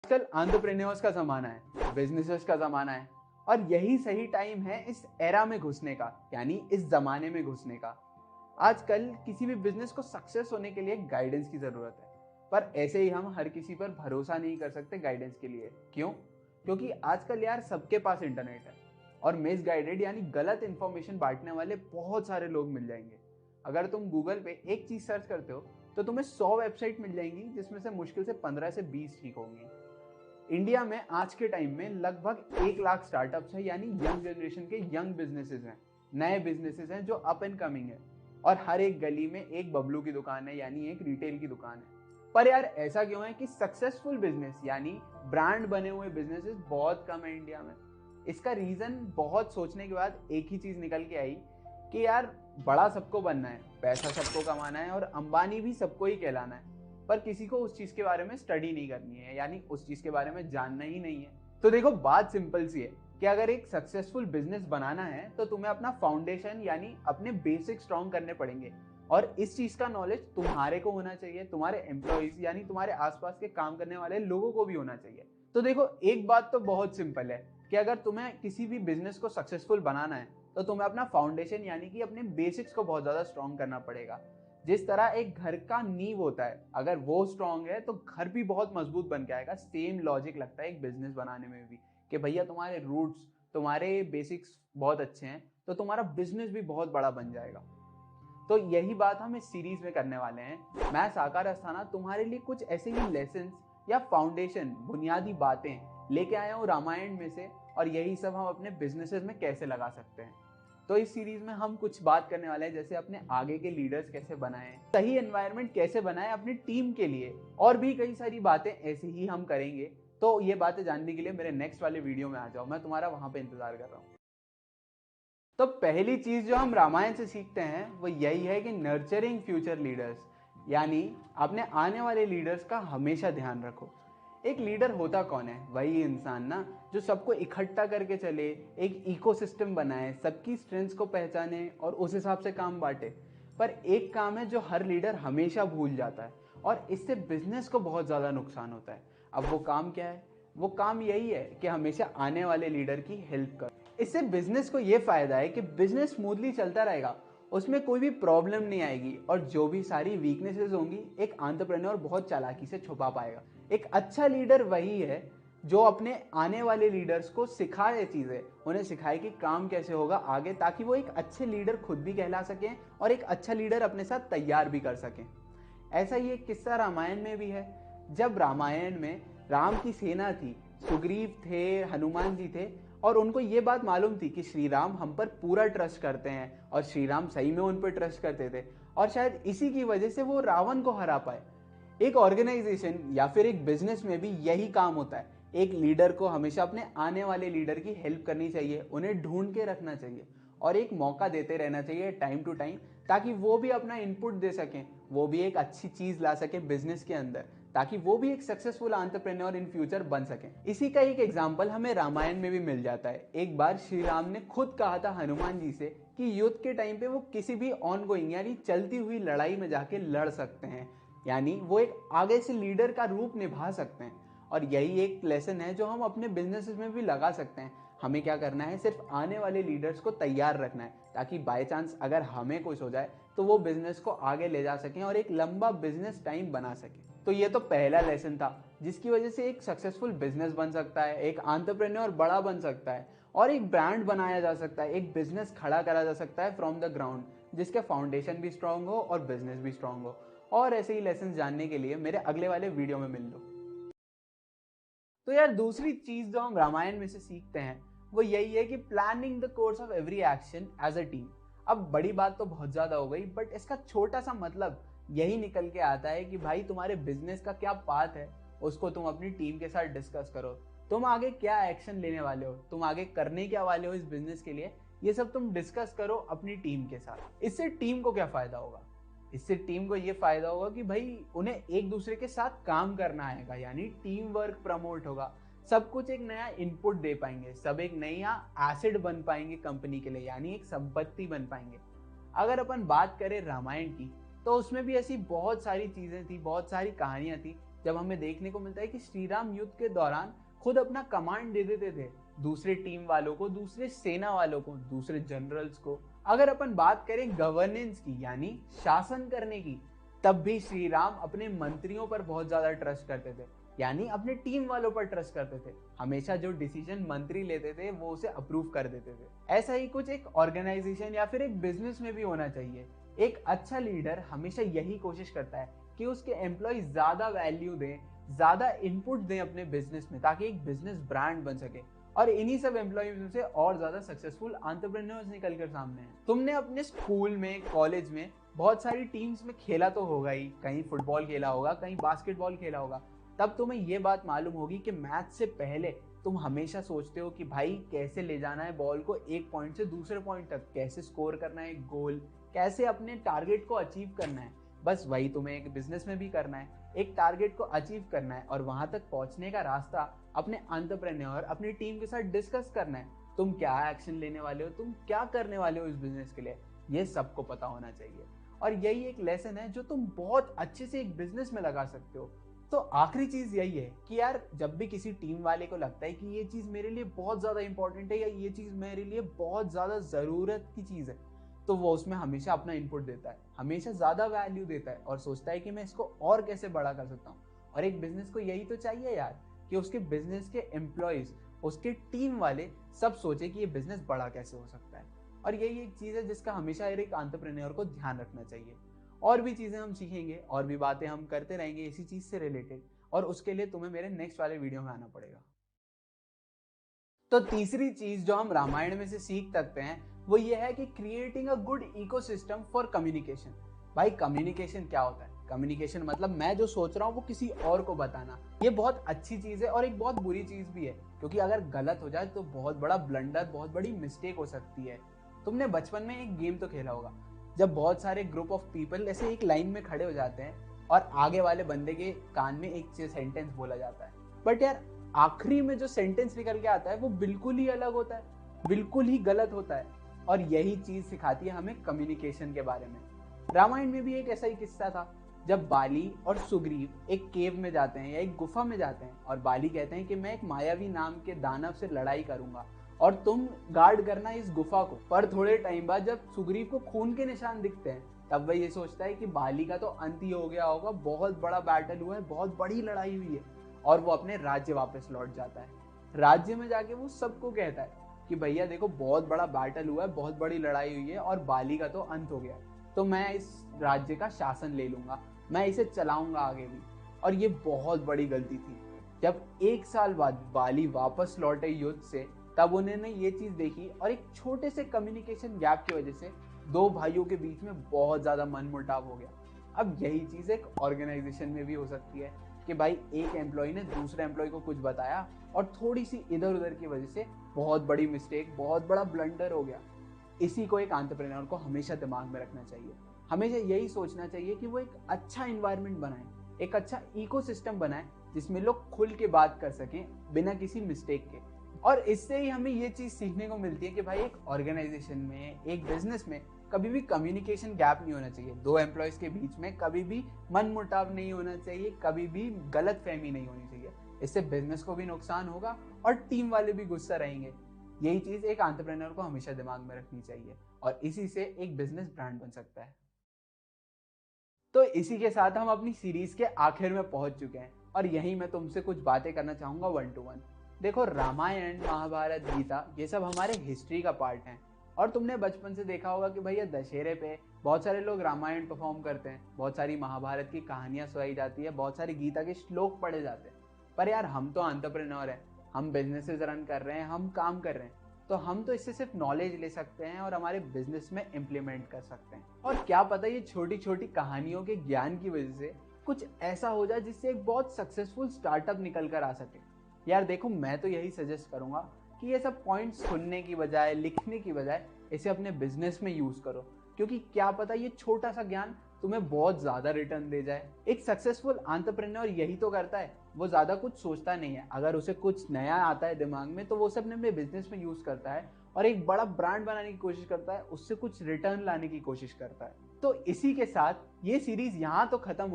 आजकल एंटरप्रेन्योर्स का जमाना है, बिजनेसेस का जमाना है और यही सही टाइम है इस एरा में घुसने का, यानी इस जमाने में घुसने का। आजकल किसी भी बिजनेस को सक्सेस होने के लिए गाइडेंस की जरूरत है, पर ऐसे ही हम हर किसी पर भरोसा नहीं कर सकते गाइडेंस के लिए। क्यों? क्योंकि आजकल यार सबके पास इंटरनेट है और मिसगाइडेड यानी गलत इंफॉर्मेशन बांटने वाले बहुत सारे लोग मिल जाएंगे। अगर तुम गूगल पे एक चीज सर्च करते हो तो तुम्हें 100 वेबसाइट मिल जाएंगी, जिसमें से मुश्किल से 15 से 20 ठीक होंगी। इंडिया में आज के टाइम में लगभग 1 लाख स्टार्टअप्स है, यानी यंग जनरेशन के यंग बिजनेसेस हैं, नए बिजनेसेस हैं जो अप एंड कमिंग है। और हर एक गली में एक बबलू की दुकान है, यानी एक रिटेल की दुकान है। पर यार ऐसा क्यों है कि सक्सेसफुल बिजनेस यानी ब्रांड बने हुए बिजनेसेस बहुत कम है इंडिया में? इसका रीजन बहुत सोचने के बाद एक ही चीज निकल के आई कि यार बड़ा सबको बनना है, पैसा सबको कमाना है और अंबानी भी सबको ही कहलाना है, पर किसी को उस चीज के बारे में स्टडी नहीं करनी है, यानी उस चीज के बारे में जानना ही नहीं है। तो देखो, बात सिंपल सी है कि अगर एक सक्सेसफुल बिजनेस बनाना है तो तुम्हें अपना फाउंडेशन यानी अपने बेसिक स्ट्रॉन्ग करने पड़ेंगे। और इस चीज का नॉलेज तुम्हारे को होना चाहिए, तुम्हारे एम्प्लॉइज यानी तुम्हारे आसपास के काम करने वाले लोगों को भी होना चाहिए। तो देखो, एक बात तो बहुत सिंपल है कि अगर तुम्हें किसी भी बिजनेस को सक्सेसफुल बनाना है तो तुम्हें अपना फाउंडेशन यानी कि अपने बेसिक्स को बहुत ज्यादा स्ट्रॉन्ग करना पड़ेगा। जिस तरह एक घर का नींव होता है, अगर वो स्ट्रांग है तो घर भी बहुत मजबूत बन के आएगा। सेम लॉजिक लगता है एक बिजनेस बनाने में भी कि भैया तुम्हारे रूट्स, तुम्हारे बेसिक्स बहुत अच्छे हैं तो तुम्हारा बिजनेस भी बहुत बड़ा बन जाएगा। तो यही बात हम इस सीरीज में करने वाले हैं। मैं साकार अस्थाना तुम्हारे लिए कुछ ऐसे ही लेसन या फाउंडेशन, बुनियादी बातें लेके आया हूँ रामायण में से, और यही सब हम अपने बिजनेसेस में कैसे लगा सकते हैं। तो इस सीरीज में हम कुछ बात करने वाले हैं, जैसे अपने आगे के लीडर्स कैसे बनाएं, सही एनवायरनमेंट कैसे बनाएं अपनी टीम के लिए, और भी कई सारी बातें ऐसे ही हम करेंगे। तो ये बातें जानने के लिए मेरे नेक्स्ट वाले वीडियो में आ जाओ, मैं तुम्हारा वहां पे इंतजार कर रहा हूँ। तो पहली चीज जो हम रामायण से सीखते हैं वो यही है कि नर्चरिंग फ्यूचर लीडर्स, यानी अपने आने वाले लीडर्स का हमेशा ध्यान रखो। एक लीडर होता कौन है? वही इंसान ना जो सबको इकट्ठा करके चले, एक इकोसिस्टम बनाए, सबकी स्ट्रेंथ्स को पहचाने और उस हिसाब से काम बांटे। पर एक काम है जो हर लीडर हमेशा भूल जाता है और इससे बिजनेस को बहुत ज्यादा नुकसान होता है। अब वो काम क्या है? वो काम यही है कि हमेशा आने वाले लीडर की हेल्प करो। इससे बिजनेस को ये फायदा है कि बिजनेस स्मूथली चलता रहेगा, उसमें कोई भी प्रॉब्लम नहीं आएगी, और जो भी सारी वीकनेसेस होंगी एक एंटरप्रेन्योर बहुत चालाकी से छुपा पाएगा। एक अच्छा लीडर वही है जो अपने आने वाले लीडर्स को सिखाए चीजें, उन्हें सिखाए कि काम कैसे होगा आगे, ताकि वो एक अच्छे लीडर खुद भी कहला सकें और एक अच्छा लीडर अपने साथ तैयार भी कर सकें। ऐसा ही एक किस्सा रामायण में भी है। जब रामायण में राम की सेना थी, सुग्रीव थे, हनुमान जी थे, और उनको ये बात मालूम थी कि श्री राम हम पर पूरा ट्रस्ट करते हैं, और श्री राम सही में उन पर ट्रस्ट करते थे, और शायद इसी की वजह से वो रावण को हरा पाए। एक ऑर्गेनाइजेशन या फिर एक बिजनेस में भी यही काम होता है। एक लीडर को हमेशा अपने आने वाले लीडर की हेल्प करनी चाहिए, उन्हें ढूंढ के रखना चाहिए और एक मौका देते रहना चाहिए टाइम टू टाइम, ताकि वो भी अपना इनपुट दे सकें, वो भी एक अच्छी चीज ला सके बिजनेस के अंदर, ताकि वो भी एक सक्सेसफुल एंटरप्रेन्योर इन फ्यूचर बन सके। इसी का एक एग्जांपल हमें रामायण में भी मिल जाता है। एक बार श्री राम ने खुद कहा था हनुमान जी से कि युद्ध के टाइम पे वो किसी भी ऑनगोइंग यानी चलती हुई लड़ाई में जाके लड़ सकते हैं, यानी वो एक आगे से लीडर का रूप निभा सकते हैं। और यही एक लेसन है जो हम अपने बिजनेसेस में भी लगा सकते हैं। हमें क्या करना है? सिर्फ आने वाले लीडर्स को तैयार रखना है, ताकि बाय चांस अगर हमें कुछ हो जाए तो वो बिजनेस को आगे ले जा सकें और एक लंबा बिजनेस टाइम बना सकें। तो ये तो पहला लेसन था, जिसकी वजह से एक सक्सेसफुल बिजनेस बन सकता है, एक एंटरप्रेन्योर बड़ा बन सकता है, और एक ब्रांड बनाया जा सकता है, एक बिजनेस खड़ा करा जा सकता है फ्रॉम द ग्राउंड, जिसके फाउंडेशन भी स्ट्रांग हो और बिजनेस भी स्ट्रांग हो। और ऐसे ही लेसन जानने के लिए मेरे अगले वाले वीडियो में मिल लो। तो यार दूसरी चीज जो हम रामायण में से सीखते हैं वो यही है कि planning the course of every action as a team. अब बड़ी बात तो बहुत ज्यादा हो गई, बट इसका छोटा सा मतलब यही निकल के आता है कि भाई तुम्हारे बिजनेस का क्या पाथ है, उसको तुम अपनी टीम के साथ डिस्कस करो। तुम आगे क्या एक्शन लेने वाले हो, तुम आगे करने क्या वाले हो इस बिजनेस के लिए, ये सब तुम डिस्कस करो अपनी टीम के साथ। इससे टीम को क्या फायदा होगा? इससे टीम को ये फायदा होगा कि भाई उन्हें एक दूसरे के साथ काम करना आएगा, यानी टीम वर्क प्रमोट होगा, सब कुछ एक नया इनपुट दे पाएंगे, सब एक नया एसेट बन पाएंगे कंपनी के लिए, यानी एक संपत्ति बन पाएंगे। अगर अपन बात करें रामायण की, तो उसमें भी ऐसी बहुत सारी चीजें थी, बहुत सारी कहानियां थी जब हमें देखने को मिलता है कि श्री राम युद्ध के दौरान खुद अपना कमांड दे देते थे दूसरे टीम वालों को, दूसरे सेना वालों को, दूसरे जनरल्स को। अगर अपन बात करें गवर्नेंस की, यानी शासन करने की, तब भी श्री राम अपने मंत्रियों पर बहुत ज्यादा ट्रस्ट करते थे, यानी अपने टीम वालों पर ट्रस्ट करते थे। हमेशा जो डिसीजन मंत्री लेते थे वो उसे अप्रूव कर देते थे। ऐसा ही कुछ एक ऑर्गेनाइजेशन या फिर एक बिजनेस में भी होना चाहिए। एक अच्छा लीडर हमेशा यही कोशिश करता है कि उसके एम्प्लॉय ज्यादा वैल्यू दें, ज्यादा इनपुट दें अपने बिजनेस में, ताकि एक बिजनेस ब्रांड बन सके। और इन्हीं सब एम्प्लॉयज में से और ज्यादा सक्सेसफुल एंटरप्रेन्योर्स निकल कर सामने हैं। तुमने अपने स्कूल में, कॉलेज में बहुत सारी टीम्स में खेला तो होगा ही, कहीं फुटबॉल खेला होगा, कहीं बास्केटबॉल खेला होगा। तब तुम्हें ये बात मालूम होगी कि मैच से पहले तुम हमेशा सोचते हो कि भाई कैसे ले जाना है बॉल को एक पॉइंट से दूसरे पॉइंट तक, कैसे स्कोर करना है एक गोल, कैसे अपने टारगेट को अचीव करना है। बस वही तुम्हें एक बिजनेस में भी करना है, एक टारगेट को अचीव करना है और वहां तक पहुंचने का रास्ता अपने एंटरप्रेन्योर, अपनी टीम के साथ डिस्कस करना है। तुम क्या एक्शन लेने वाले हो, तुम क्या करने वाले हो इस बिजनेस के लिए, ये सबको पता होना चाहिए। और यही एक लेसन है जो तुम बहुत अच्छे से एक बिजनेस में लगा सकते हो। तो आखिरी चीज यही है कि यार, जब भी किसी टीम वाले को लगता है कि ये चीज मेरे लिए बहुत ज्यादा इंपॉर्टेंट है या ये चीज मेरे लिए बहुत ज्यादा जरूरत की चीज है, तो वो उसमें हमेशा अपना इनपुट देता है, हमेशा ज्यादा वैल्यू देता है और सोचता है कि मैं इसको और कैसे बड़ा कर सकता हूँ। और एक बिजनेस को यही तो चाहिए यार, कि उसके बिजनेस के एम्प्लॉयज, उसके टीम वाले सब सोचे कि ये बिजनेस बड़ा कैसे हो सकता है। और यही एक चीज है जिसका हमेशा एक एंटरप्रेन्योर को ध्यान रखना चाहिए। और भी चीजें हम सीखेंगे, और भी बातें हम करते रहेंगे इसी चीज से रिलेटेड, और उसके लिए तुम्हें मेरे नेक्स्ट वाले वीडियो में आना पड़ेगा। तो तीसरी चीज जो हम रामायण में से सीख सकते हैं वो ये है कि creating a good ecosystem for communication. भाई कम्युनिकेशन क्या होता है? कम्युनिकेशन मतलब मैं जो सोच रहा हूँ वो किसी और को बताना। ये बहुत अच्छी चीज है और एक बहुत बुरी चीज भी है, क्योंकि अगर गलत हो जाए तो बहुत बड़ा ब्लंडर, बहुत बड़ी मिस्टेक हो सकती है। तुमने बचपन में एक गेम तो खेला होगा, जब बहुत सारे ग्रुप ऑफ पीपल ऐसे एक लाइन में खड़े हो जाते हैं और आगे वाले बंदे के कान में एक सेंटेंस बोला जाता है, बट यार आखिरी में जो सेंटेंस निकल के आता है वो बिल्कुल ही अलग होता है, बिल्कुल ही गलत होता है। और यही चीज सिखाती है हमें कम्युनिकेशन के बारे में। रामायण में भी एक ऐसा ही किस्सा था, जब बाली और सुग्रीव एक केव में जाते हैं या एक गुफा में जाते हैं, और बाली कहते हैं कि मैं एक मायावी नाम के दानव से लड़ाई करूंगा और तुम गार्ड करना इस गुफा को। पर थोड़े टाइम बाद जब सुग्रीव को खून के निशान दिखते हैं, तब वह ये सोचता है कि बाली का तो अंत ही हो गया होगा, बहुत बड़ा बैटल हुआ है, बहुत बड़ी लड़ाई हुई है, और वो अपने राज्य वापस लौट जाता है। राज्य में जाके वो सबको कहता है कि भैया देखो, बहुत बड़ा बैटल हुआ है, बहुत बड़ी लड़ाई हुई है और बाली का तो अंत हो गया, तो मैं इस राज्य का शासन ले लूंगा, मैं इसे चलाऊंगा आगे भी। और ये बहुत बड़ी गलती थी। जब एक साल बाद बाली वापस लौटे युद्ध से, तब उन्होंने ये चीज देखी और एक छोटे से कम्युनिकेशन गैप की वजह से दो भाइयों के बीच में बहुत ज्यादा मनमुटाव हो गया। अब यही चीज एक ऑर्गेनाइजेशन में भी हो सकती है कि भाई एक एम्प्लॉय ने दूसरे एम्प्लॉय को कुछ बताया और थोड़ी सी इधर उधर की वजह से बहुत बड़ी मिस्टेक, बहुत बड़ा ब्लंडर हो गया। इसी को एक एंटरप्रेन्योर को हमेशा दिमाग में रखना चाहिए। हमेशा यही सोचना चाहिए कि वो एक अच्छा इन्वायरमेंट बनाए, एक अच्छा इकोसिस्टम बनाए जिसमें लोग खुल के बात कर सकें बिना किसी मिस्टेक के। और इससे ही हमें ये चीज सीखने को मिलती है कि भाई एक ऑर्गेनाइजेशन में, एक बिजनेस में कभी भी कम्युनिकेशन गैप नहीं होना चाहिए। दो एम्प्लॉयज के बीच में कभी भी मनमुटाव नहीं होना चाहिए, कभी भी गलतफहमी नहीं होनी चाहिए। इससे बिजनेस को भी नुकसान होगा और टीम वाले भी गुस्सा रहेंगे। यही चीज एक एंटरप्रेन्योर को हमेशा दिमाग में रखनी चाहिए और इसी से एक बिजनेस ब्रांड बन सकता है। तो इसी के साथ हम अपनी सीरीज के आखिर में पहुंच चुके हैं और यही मैं तुमसे कुछ बातें करना चाहूंगा 1 to 1। देखो, रामायण, महाभारत, गीता, ये सब हमारे हिस्ट्री का पार्ट हैं। और तुमने बचपन से देखा होगा कि भैया दशहरे पे बहुत सारे लोग रामायण परफॉर्म करते हैं, बहुत सारी महाभारत की कहानियां सुनाई जाती है, बहुत सारी गीता के श्लोक पढ़े जाते हैं। पर यार हम तो एंटरप्रेन्योर हैं, हम बिजनेसेस रन कर रहे हैं, हम काम कर रहे हैं, तो हम तो इससे सिर्फ नॉलेज ले सकते हैं और हमारे बिजनेस में इम्प्लीमेंट कर सकते हैं। और क्या पता ये छोटी छोटी कहानियों के ज्ञान की वजह से कुछ ऐसा हो जाए जिससे एक बहुत सक्सेसफुल स्टार्टअप निकल कर आ सके। यार देखो, मैं तो यही सजेस्ट करूंगा कि ये सब पॉइंट्स सुनने की बजाय, लिखने की बजाय इसे अपने बिजनेस में यूज करो, क्योंकि क्या पता ये छोटा सा ज्ञान तुम्हें बहुत ज्यादा रिटर्न दे जाए। एक सक्सेसफुल एंटरप्रेन्योर यही तो करता है, वो ज्यादा कुछ सोचता नहीं है। अगर उसे कुछ नया आता है दिमाग में तो वो उसे अपने बिजनेस में यूज करता है और एक बड़ा ब्रांड बनाने की कोशिश करता है, उससे कुछ रिटर्न लाने की कोशिश करता है। तो इसी के साथ ये सीरीज यहाँ तो खत्म